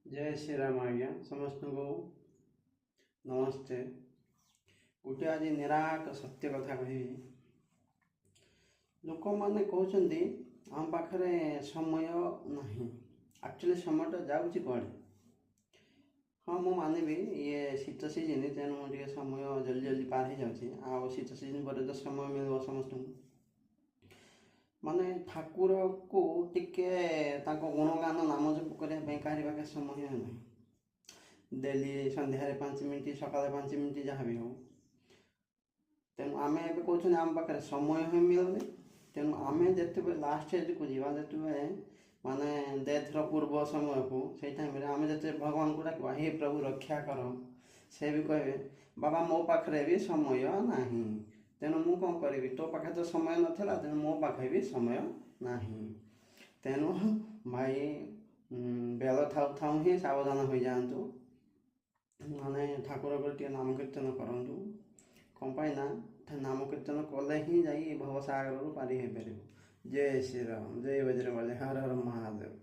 जय श्री राम आज्ञा समस्त को नमस्ते। गोटे आज निराट सत्य कथा कहि लोक मैंने कहते आम पाखे समय नहीं एक्चुअली समय जाऊँगी कड़े। हाँ मु मानवी ये शीत सीजन तेणु मुझे समय जल्दी जल्दी पार हो जाऊँगी शीत सीजन पर तो समय मिल समस्त माने ठाकुर को टिके गुणगान नाम जप करने कहीं पाखे समय नहीं। डेली संध्यारे 5 मिनट सका 5 मिनट जहाँ भी हो तेणु आम ए कहते आम पाखे समय ही मिलनी। तेणु आम जिते लास्ट स्टेज को जावा जिते माने डेथर पूर्व समय को से टाइम आम जिते भगवान को डाक हे प्रभु रक्षा कर से भी कहे बाबा मो पाखे भी समय नहीं। तेणु मु कौन करी तो पाखे तो समय नाला तेणु मो पाखे भी समय नहीं। तेणु भाई बेल थाउ थाउ ही सावधान हो जातु माने ठाकुर को नाम कीर्तन करूँ कौन ना नाम कीर्तन कले ही जा भवसागर पारि हो पार। जय श्री राम जय बजरंगबली हर हर महादेव।